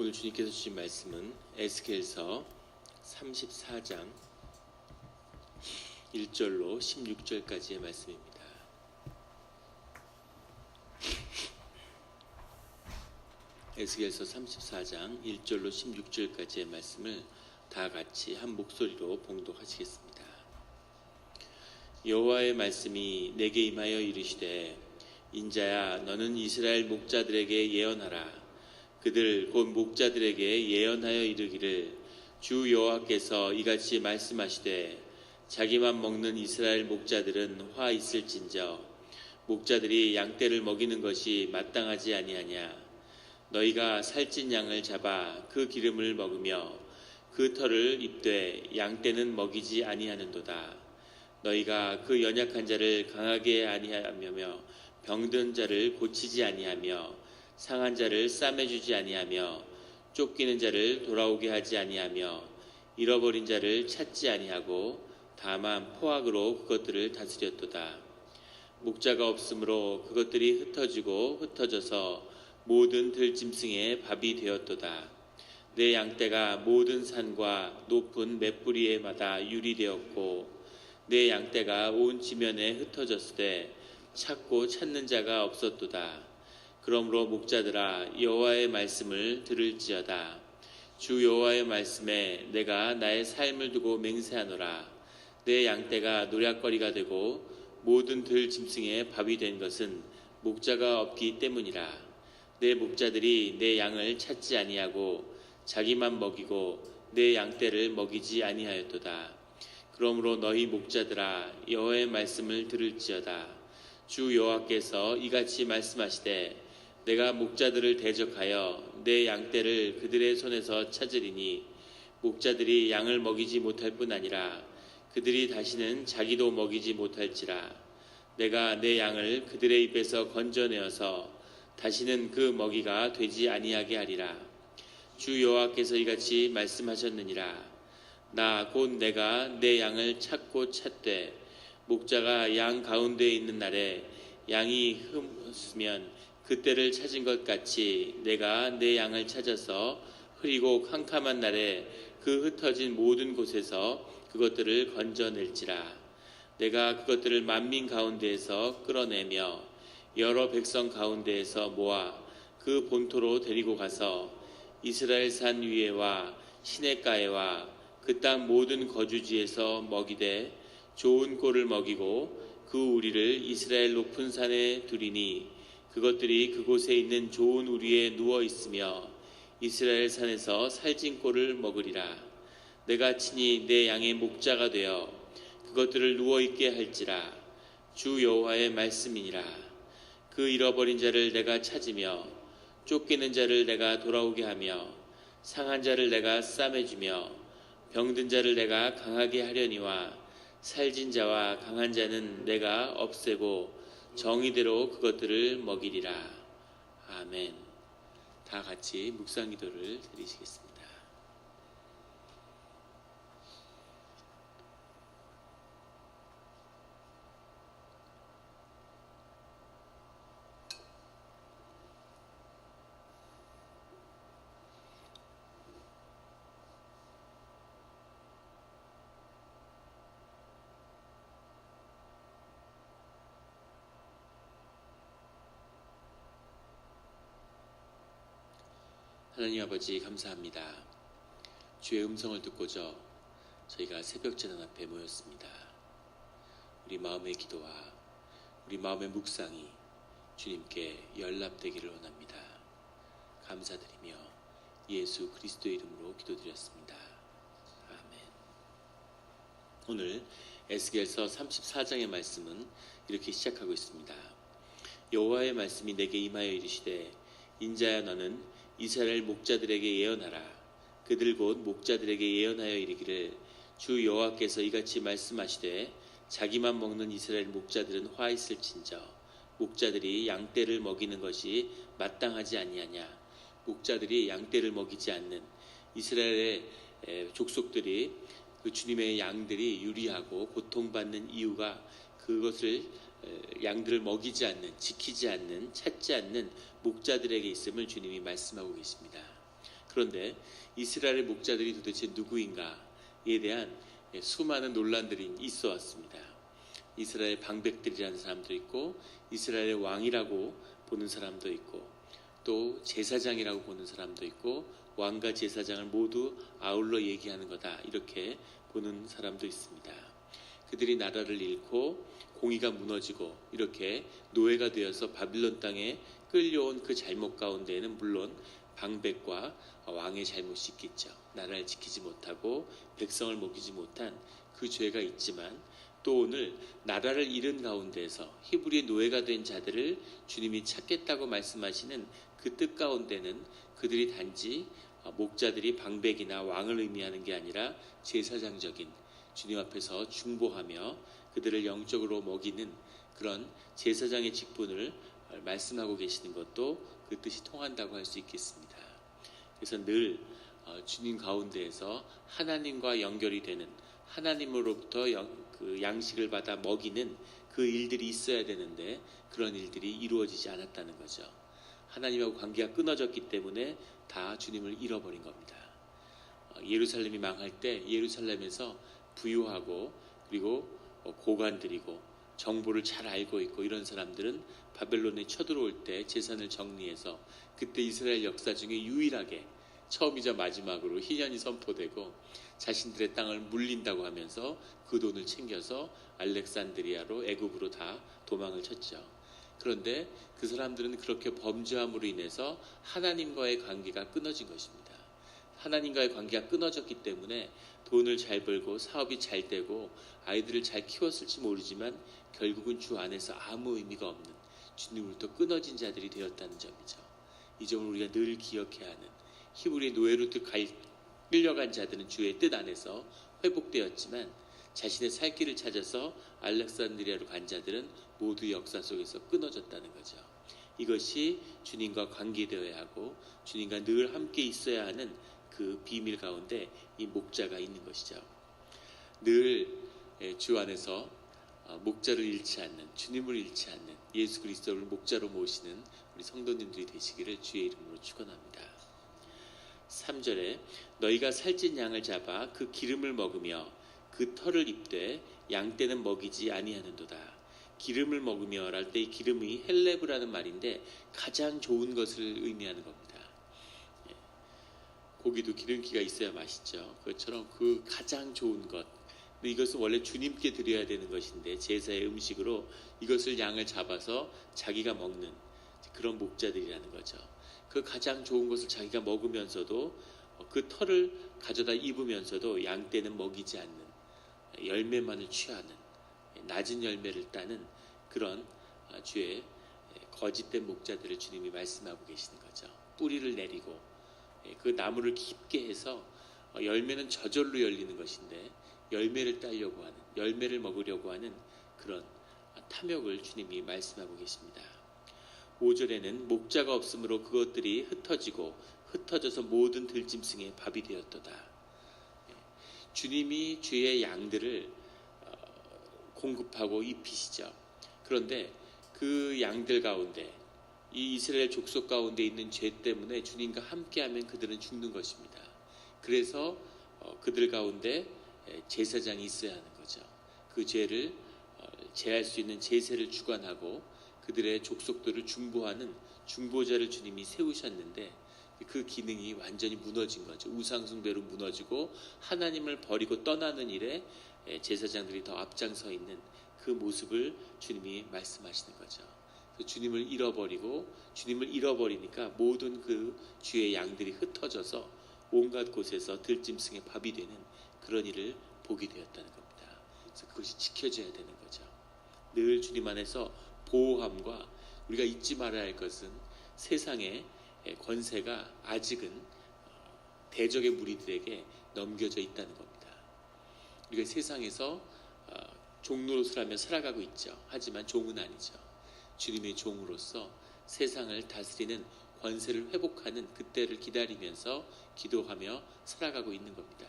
오늘 주님께서 주신 말씀은 에스겔서 34장 1절로 16절까지의 말씀입니다. 에스겔서 34장 1절로 16절까지의 말씀을 다 같이 한 목소리로 봉독하시겠습니다. 여호와의 말씀이 내게 임하여 이르시되, 인자야, 너는 이스라엘 목자들에게 예언하라. 그들 곧 목자들에게 예언하여 이르기를, 주 여호와께서 이같이 말씀하시되, 자기만 먹는 이스라엘 목자들은 화 있을진저, 목자들이 양떼를 먹이는 것이 마땅하지 아니하냐. 너희가 살찐 양을 잡아 그 기름을 먹으며 그 털을 입되 양떼는 먹이지 아니하는도다. 너희가 그 연약한 자를 강하게 아니하며 병든 자를 고치지 아니하며 상한 자를 싸매주지 아니하며 쫓기는 자를 돌아오게 하지 아니하며 잃어버린 자를 찾지 아니하고 다만 포악으로 그것들을 다스렸도다. 목자가 없으므로 그것들이 흩어져서 모든 들짐승의 밥이 되었도다. 내 양떼가 모든 산과 높은 맷뿌리에마다 유리되었고 내 양떼가 온 지면에 흩어졌을 때 찾고 찾는 자가 없었도다. 그러므로 목자들아, 여호와의 말씀을 들을지어다. 주 여호와의 말씀에 내가 나의 삶을 두고 맹세하노라. 내 양떼가 노략거리가 되고 모든 들짐승의 밥이 된 것은 목자가 없기 때문이라. 내 목자들이 내 양을 찾지 아니하고 자기만 먹이고 내 양떼를 먹이지 아니하였도다. 그러므로 너희 목자들아, 여호와의 말씀을 들을지어다. 주 여호와께서 이같이 말씀하시되, 내가 목자들을 대적하여 내 양떼를 그들의 손에서 찾으리니 목자들이 양을 먹이지 못할 뿐 아니라 그들이 다시는 자기도 먹이지 못할지라. 내가 내 양을 그들의 입에서 건져내어서 다시는 그 먹이가 되지 아니하게 하리라. 주 여호와께서 이같이 말씀하셨느니라. 나 곧 내가 내 양을 찾고 찾되 목자가 양 가운데에 있는 날에 양이 흠었으면 그때를 찾은 것 같이 내가 내 양을 찾아서 흐리고 캄캄한 날에 그 흩어진 모든 곳에서 그것들을 건져낼지라. 내가 그것들을 만민 가운데에서 끌어내며 여러 백성 가운데에서 모아 그 본토로 데리고 가서 이스라엘 산 위에와 시냇가에와 그 땅 모든 거주지에서 먹이되 좋은 꼴을 먹이고 그 우리를 이스라엘 높은 산에 두리니 그것들이 그곳에 있는 좋은 우리에 누워 있으며 이스라엘 산에서 살찐 꼴을 먹으리라. 내가 친히 내 양의 목자가 되어 그것들을 누워 있게 할지라. 주 여호와의 말씀이니라. 그 잃어버린 자를 내가 찾으며 쫓기는 자를 내가 돌아오게 하며 상한 자를 내가 싸매주며 병든 자를 내가 강하게 하려니와 살진 자와 강한 자는 내가 없애고 정의대로 그것들을 먹이리라. 아멘. 다 같이 묵상 기도를 드리시겠습니다. 하나님 아버지, 감사합니다. 주의 음성을 듣고자 저희가 새벽 제단 앞에 모였습니다. 우리 마음의 기도와 우리 마음의 묵상이 주님께 연락되기를 원합니다. 감사드리며 예수 그리스도의 이름으로 기도드렸습니다. 아멘. 오늘 에스겔서 34장의 말씀은 이렇게 시작하고 있습니다. 여호와의 말씀이 내게 임하여 이르시되, 인자야, 너는 이스라엘 목자들에게 예언하라. 그들 곧 목자들에게 예언하여 이르기를, 주 여호와께서 이같이 말씀하시되, 자기만 먹는 이스라엘 목자들은 화 있을진저, 목자들이 양떼를 먹이는 것이 마땅하지 아니하냐. 목자들이 양떼를 먹이지 않는 이스라엘의 족속들이, 그 주님의 양들이 유리하고 고통받는 이유가 그것을 양들을 먹이지 않는, 지키지 않는, 찾지 않는 목자들에게 있음을 주님이 말씀하고 계십니다. 그런데 이스라엘의 목자들이 도대체 누구인가에 대한 수많은 논란들이 있어 왔습니다. 이스라엘 방백들이라는 사람도 있고 이스라엘의 왕이라고 보는 사람도 있고 또 제사장이라고 보는 사람도 있고 왕과 제사장을 모두 아울러 얘기하는 거다 이렇게 보는 사람도 있습니다. 그들이 나라를 잃고 공의가 무너지고 이렇게 노예가 되어서 바빌론 땅에 끌려온 그 잘못 가운데에는 물론 방백과 왕의 잘못이 있겠죠. 나라를 지키지 못하고 백성을 먹이지 못한 그 죄가 있지만 또 오늘 나라를 잃은 가운데에서 히브리의 노예가 된 자들을 주님이 찾겠다고 말씀하시는 그 뜻 가운데는 그들이 단지 목자들이 방백이나 왕을 의미하는 게 아니라 제사장적인 주님 앞에서 중보하며 그들을 영적으로 먹이는 그런 제사장의 직분을 말씀하고 계시는 것도 그 뜻이 통한다고 할 수 있겠습니다. 그래서 늘 주님 가운데에서 하나님과 연결이 되는 하나님으로부터 그 양식을 받아 먹이는 그 일들이 있어야 되는데 그런 일들이 이루어지지 않았다는 거죠. 하나님하고 관계가 끊어졌기 때문에 다 주님을 잃어버린 겁니다. 예루살렘이 망할 때 예루살렘에서 부유하고 그리고 고관들이고 정보를 잘 알고 있고 이런 사람들은 바벨론에 쳐들어올 때 재산을 정리해서 그때 이스라엘 역사 중에 유일하게 처음이자 마지막으로 희년이 선포되고 자신들의 땅을 물린다고 하면서 그 돈을 챙겨서 알렉산드리아로 애굽으로 다 도망을 쳤죠. 그런데 그 사람들은 그렇게 범죄함으로 인해서 하나님과의 관계가 끊어진 것입니다. 하나님과의 관계가 끊어졌기 때문에 돈을 잘 벌고 사업이 잘 되고 아이들을 잘 키웠을지 모르지만 결국은 주 안에서 아무 의미가 없는 주님으로부터 끊어진 자들이 되었다는 점이죠. 이 점을 우리가 늘 기억해야 하는 히브리 노예로 끌려간 자들은 주의 뜻 안에서 회복되었지만 자신의 살 길을 찾아서 알렉산드리아로 간 자들은 모두 역사 속에서 끊어졌다는 거죠. 이것이 주님과 관계되어야 하고 주님과 늘 함께 있어야 하는 그 비밀 가운데 이 목자가 있는 것이죠. 늘 주 안에서 목자를 잃지 않는 주님을 잃지 않는 예수 그리스도를 목자로 모시는 우리 성도님들이 되시기를 주의 이름으로 축원합니다. 3절에 너희가 살찐 양을 잡아 그 기름을 먹으며 그 털을 입되 양떼는 먹이지 아니하는도다. 기름을 먹으며 랄 때 이 기름이 헬레브라는 말인데 가장 좋은 것을 의미하는 겁니다. 고기도 기름기가 있어야 맛있죠. 그것처럼 그 가장 좋은 것, 이것은 원래 주님께 드려야 되는 것인데 제사의 음식으로 이것을 양을 잡아서 자기가 먹는 그런 목자들이라는 거죠. 그 가장 좋은 것을 자기가 먹으면서도 그 털을 가져다 입으면서도 양떼는 먹이지 않는 열매만을 취하는 낮은 열매를 따는 그런 주의 거짓된 목자들을 주님이 말씀하고 계시는 거죠. 뿌리를 내리고 그 나무를 깊게 해서 열매는 저절로 열리는 것인데 열매를 따려고 하는 열매를 먹으려고 하는 그런 탐욕을 주님이 말씀하고 계십니다. 5절에는 목자가 없으므로 그것들이 흩어져서 모든 들짐승의 밥이 되었도다. 주님이 주의 양들을 공급하고 입히시죠. 그런데 그 양들 가운데 이 이스라엘 족속 가운데 있는 죄 때문에 주님과 함께하면 그들은 죽는 것입니다. 그래서 그들 가운데 제사장이 있어야 하는 거죠. 그 죄를 제할 수 있는 제사를 주관하고 그들의 족속들을 중보하는 중보자를 주님이 세우셨는데 그 기능이 완전히 무너진 거죠. 우상숭배로 무너지고 하나님을 버리고 떠나는 일에 제사장들이 더 앞장서 있는 그 모습을 주님이 말씀하시는 거죠. 주님을 잃어버리니까 모든 그 주의 양들이 흩어져서 온갖 곳에서 들짐승의 밥이 되는 그런 일을 보게 되었다는 겁니다. 그래서 그것이 지켜져야 되는 거죠. 늘 주님 안에서 보호함과 우리가 잊지 말아야 할 것은 세상의 권세가 아직은 대적의 무리들에게 넘겨져 있다는 겁니다. 우리가 세상에서 종노릇을 하며 살아가고 있죠. 하지만 종은 아니죠. 주님의 종으로서 세상을 다스리는 권세를 회복하는 그때를 기다리면서 기도하며 살아가고 있는 겁니다.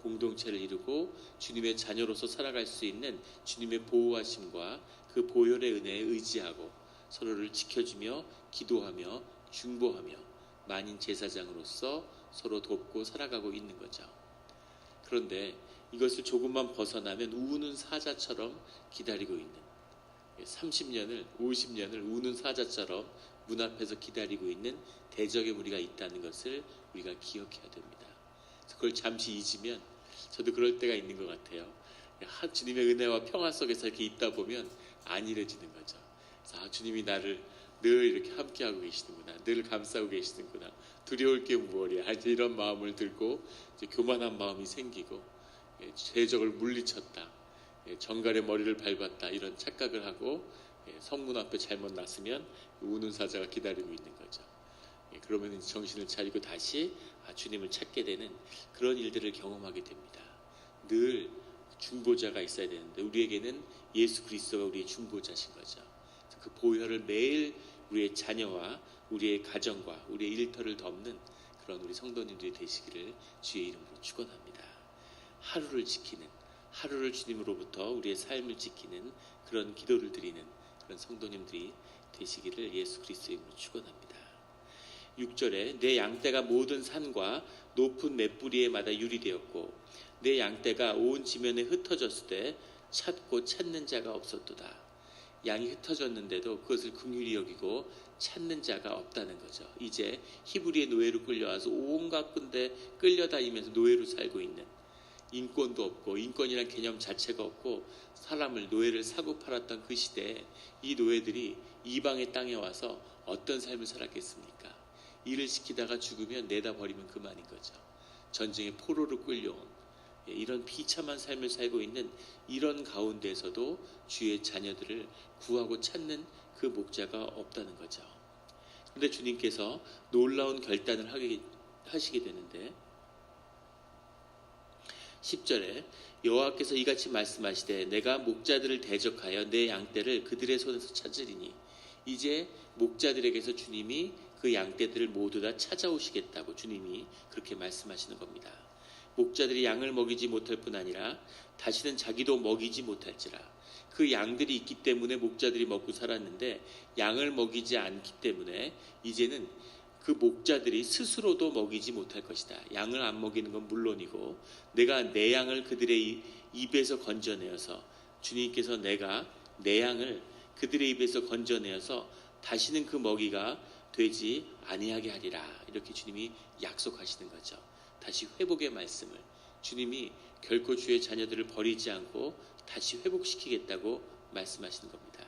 공동체를 이루고 주님의 자녀로서 살아갈 수 있는 주님의 보호하심과 그 보혈의 은혜에 의지하고 서로를 지켜주며 기도하며 중보하며 만인 제사장으로서 서로 돕고 살아가고 있는 거죠. 그런데 이것을 조금만 벗어나면 우는 사자처럼 기다리고 있는 30년을 50년을 우는 사자처럼 문 앞에서 기다리고 있는 대적의 무리가 있다는 것을 우리가 기억해야 됩니다. 그걸 잠시 잊으면 저도 그럴 때가 있는 것 같아요. 주님의 은혜와 평화 속에서 이렇게 있다 보면 안일해지는 거죠. 주님이 나를 늘 이렇게 함께하고 계시는구나, 늘 감싸고 계시는구나, 두려울 게 무엇이야, 이런 마음을 들고 이제 교만한 마음이 생기고 대적을 물리쳤다, 정갈의 머리를 밟았다, 이런 착각을 하고 성문 앞에 잘못 났으면 우는 사자가 기다리고 있는 거죠. 그러면 정신을 차리고 다시 주님을 찾게 되는 그런 일들을 경험하게 됩니다. 늘 중보자가 있어야 되는데 우리에게는 예수 그리스도가 우리의 중보자신 거죠. 그 보혈을 매일 우리의 자녀와 우리의 가정과 우리의 일터를 덮는 그런 우리 성도님들이 되시기를 주의 이름으로 축원합니다. 하루를 지키는, 하루를 주님으로부터 우리의 삶을 지키는 그런 기도를 드리는 그런 성도님들이 되시기를 예수 그리스도의 이름으로 축원합니다. 6절에 내 양떼가 모든 산과 높은 맷뿌리에 마다 유리되었고 내 양떼가 온 지면에 흩어졌을 때 찾고 찾는 자가 없었도다. 양이 흩어졌는데도 그것을 긍휼히 여기고 찾는 자가 없다는 거죠. 이제 히브리의 노예로 끌려와서 온갖 군데 끌려다니면서 노예로 살고 있는, 인권도 없고 인권이라는 개념 자체가 없고 사람을, 노예를 사고 팔았던 그 시대에 이 노예들이 이방의 땅에 와서 어떤 삶을 살았겠습니까? 일을 시키다가 죽으면 내다 버리면 그만인 거죠. 전쟁의 포로로 끌려온 이런 비참한 삶을 살고 있는 이런 가운데서도 주의 자녀들을 구하고 찾는 그 목자가 없다는 거죠. 그런데 주님께서 놀라운 결단을 하시게 되는데 10절에 여호와께서 이같이 말씀하시되 내가 목자들을 대적하여 내 양떼를 그들의 손에서 찾으리니, 이제 목자들에게서 주님이 그 양떼들을 모두 다 찾아오시겠다고 주님이 그렇게 말씀하시는 겁니다. 목자들이 양을 먹이지 못할 뿐 아니라 다시는 자기도 먹이지 못할지라. 그 양들이 있기 때문에 목자들이 먹고 살았는데 양을 먹이지 않기 때문에 이제는 그 목자들이 스스로도 먹이지 못할 것이다. 양을 안 먹이는 건 물론이고 내가 내 양을 그들의 입에서 건져내어서, 주님께서 내가 내 양을 그들의 입에서 건져내어서 다시는 그 먹이가 되지 아니하게 하리라. 이렇게 주님이 약속하시는 거죠. 다시 회복의 말씀을 주님이 결코 주의 자녀들을 버리지 않고 다시 회복시키겠다고 말씀하시는 겁니다.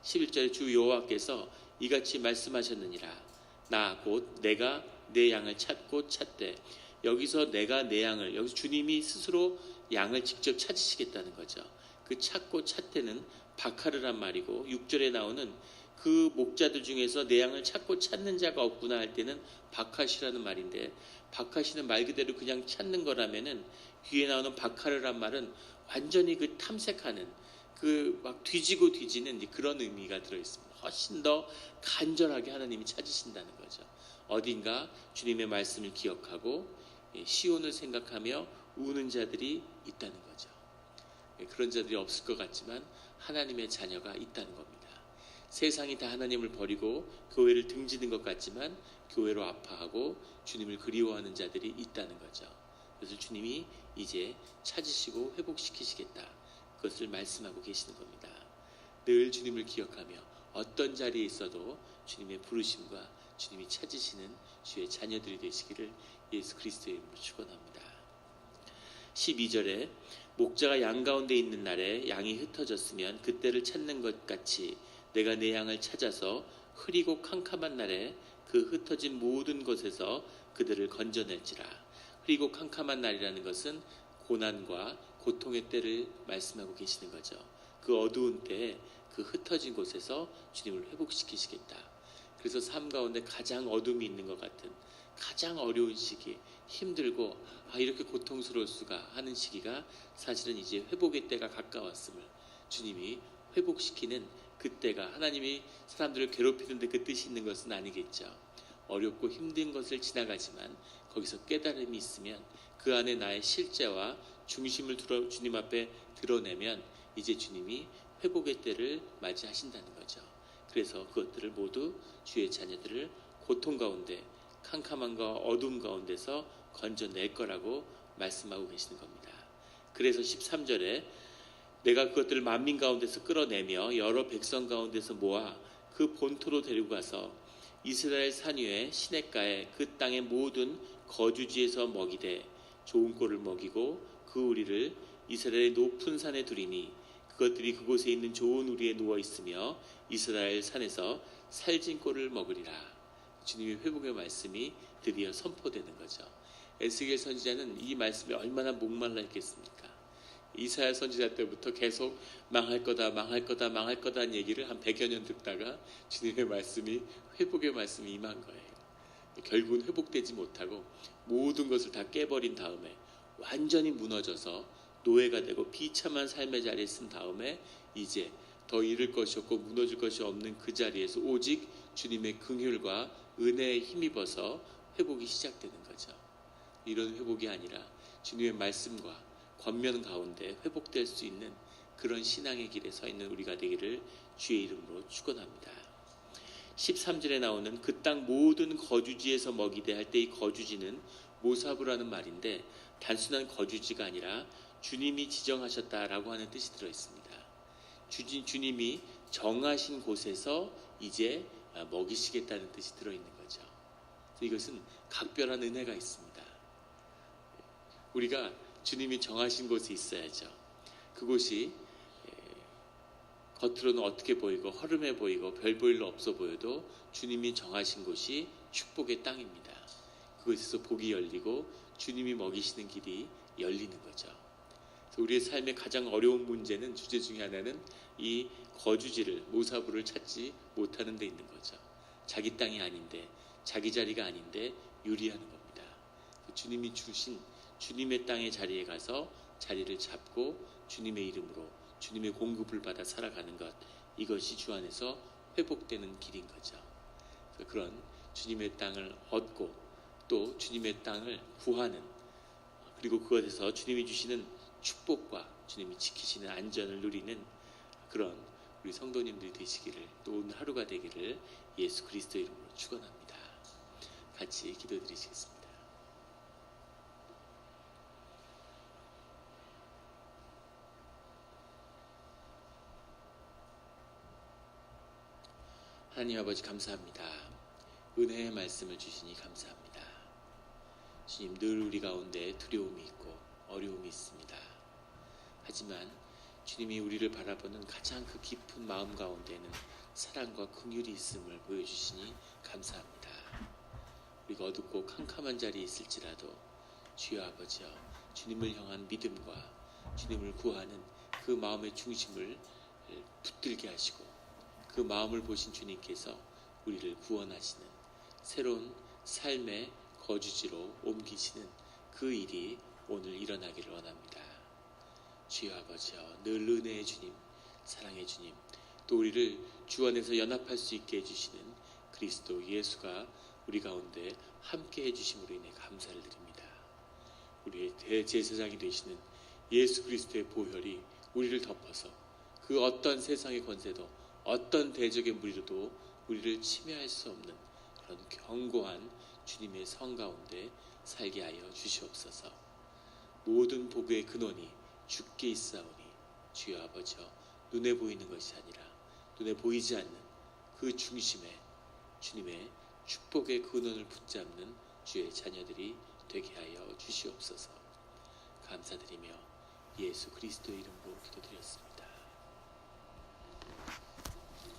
11절에 주 여호와께서 이같이 말씀하셨느니라. 나 곧 내가 내 양을 찾고 찾되, 여기서 내가 내 양을, 여기서 주님이 스스로 양을 직접 찾으시겠다는 거죠. 그 찾고 찾되는 바카르란 말이고 6절에 나오는 그 목자들 중에서 내 양을 찾고 찾는 자가 없구나 할 때는 바카시라는 말인데, 바카시는 말 그대로 그냥 찾는 거라면은 뒤에 나오는 바카르란 말은 완전히 그 탐색하는, 그 막 뒤지고 뒤지는 그런 의미가 들어있습니다. 훨씬 더 간절하게 하나님이 찾으신다는 거죠. 어딘가 주님의 말씀을 기억하고 시온을 생각하며 우는 자들이 있다는 거죠. 그런 자들이 없을 것 같지만 하나님의 자녀가 있다는 겁니다. 세상이 다 하나님을 버리고 교회를 등지는 것 같지만 교회로 아파하고 주님을 그리워하는 자들이 있다는 거죠. 그래서 주님이 이제 찾으시고 회복시키시겠다, 그것을 말씀하고 계시는 겁니다. 늘 주님을 기억하며 어떤 자리에 있어도 주님의 부르심과 주님이 찾으시는 주의 자녀들이 되시기를 예수 그리스도의 이름으로 축원합니다. 12절에 목자가 양 가운데 있는 날에 양이 흩어졌으면 그때를 찾는 것 같이 내가 내 양을 찾아서 흐리고 캄캄한 날에 그 흩어진 모든 곳에서 그들을 건져낼지라. 흐리고 캄캄한 날이라는 것은 고난과 고통의 때를 말씀하고 계시는 거죠. 그 어두운 때에 그 흩어진 곳에서 주님을 회복시키시겠다. 그래서 삶 가운데 가장 어둠이 있는 것 같은 가장 어려운 시기, 힘들고 이렇게 고통스러울 수가 하는 시기가 사실은 이제 회복의 때가 가까웠음을 주님이 회복시키는 그때가, 하나님이 사람들을 괴롭히는데 그 뜻이 있는 것은 아니겠죠. 어렵고 힘든 것을 지나가지만 거기서 깨달음이 있으면 그 안에 나의 실제와 중심을 주님 앞에 드러내면 이제 주님이 회복의 때를 맞이하신다는 거죠. 그래서 그것들을 모두 주의 자녀들을 고통 가운데, 캄캄함과 어둠 가운데서 건져낼 거라고 말씀하고 계시는 겁니다. 그래서 13절에 내가 그것들을 만민 가운데서 끌어내며 여러 백성 가운데서 모아 그 본토로 데리고 가서 이스라엘 산 위에 시냇가에 그 땅의 모든 거주지에서 먹이되 좋은 꼴을 먹이고 그 우리를 이스라엘의 높은 산에 두리니 그것들이 그곳에 있는 좋은 우리에 누워 있으며 이스라엘 산에서 살진 꼴을 먹으리라. 주님의 회복의 말씀이 드디어 선포되는 거죠. 에스겔 선지자는 이 말씀에 얼마나 목말라 있겠습니까? 이사야 선지자 때부터 계속 망할 거다 망할 거다 망할 거다는 얘기를 한 100여 년 듣다가 주님의 말씀이 회복의 말씀이 임한 거예요. 결국은 회복되지 못하고 모든 것을 다 깨버린 다음에 완전히 무너져서 노예가 되고 비참한 삶의 자리에 쓴 다음에 이제 더 잃을 것이 없고 무너질 것이 없는 그 자리에서 오직 주님의 긍휼과 은혜에 힘입어서 회복이 시작되는 거죠. 이런 회복이 아니라 주님의 말씀과 권면 가운데 회복될 수 있는 그런 신앙의 길에 서 있는 우리가 되기를 주의 이름으로 축원합니다. 13절에 나오는 그 땅 모든 거주지에서 먹이되 할 때 이 거주지는 모사부라는 말인데 단순한 거주지가 아니라 주님이 지정하셨다라고 하는 뜻이 들어있습니다. 주님이 정하신 곳에서 이제 먹이시겠다는 뜻이 들어있는 거죠. 이것은 각별한 은혜가 있습니다. 우리가 주님이 정하신 곳에 있어야죠. 그곳이 겉으로는 어떻게 보이고 허름해 보이고 별 볼 일 없어 보여도 주님이 정하신 곳이 축복의 땅입니다. 그곳에서 복이 열리고 주님이 먹이시는 길이 열리는 거죠. 그래서 우리의 삶의 가장 어려운 문제는 주제 중에 하나는 이 거주지를 모사부를 찾지 못하는 데 있는 거죠. 자기 땅이 아닌데 자기 자리가 아닌데 유리하는 겁니다. 주님이 주신 주님의 땅의 자리에 가서 자리를 잡고 주님의 이름으로 주님의 공급을 받아 살아가는 것, 이것이 주 안에서 회복되는 길인 거죠. 그런 주님의 땅을 얻고 또 주님의 땅을 구하는, 그리고 그것에서 주님이 주시는 축복과 주님이 지키시는 안전을 누리는 그런 우리 성도님들이 되시기를, 또 오늘 하루가 되기를 예수 그리스도 이름으로 축원합니다. 같이 기도드리시겠습니다. 하나님 아버지 감사합니다. 은혜의 말씀을 주시니 감사합니다. 주님, 늘 우리 가운데 두려움이 있고 어려움이 있습니다. 하지만 주님이 우리를 바라보는 가장 그 깊은 마음 가운데는 사랑과 긍휼이 있음을 보여주시니 감사합니다. 우리가 어둡고 캄캄한 자리에 있을지라도 주여 아버지여, 주님을 향한 믿음과 주님을 구하는 그 마음의 중심을 붙들게 하시고 그 마음을 보신 주님께서 우리를 구원하시는 새로운 삶의 거주지로 옮기시는 그 일이 오늘 일어나기를 원합니다. 주여 아버지여, 늘 은혜의 주님, 사랑의 주님, 또 우리를 주 안에서 연합할 수 있게 해주시는 그리스도 예수가 우리 가운데 함께 해주심으로 인해 감사를 드립니다. 우리의 대제사장이 되시는 예수 그리스도의 보혈이 우리를 덮어서 그 어떤 세상의 권세도 어떤 대적의 무리로도 우리를 침해할 수 없는 그런 견고한 주님의 성 가운데 살게 하여 주시옵소서. 모든 복의 근원이 주께 있사오니 주여 아버지여, 눈에 보이는 것이 아니라 눈에 보이지 않는 그 중심에 주님의 축복의 근원을 붙잡는 주의 자녀들이 되게 하여 주시옵소서. 감사드리며 예수 그리스도의 이름으로 기도드렸습니다.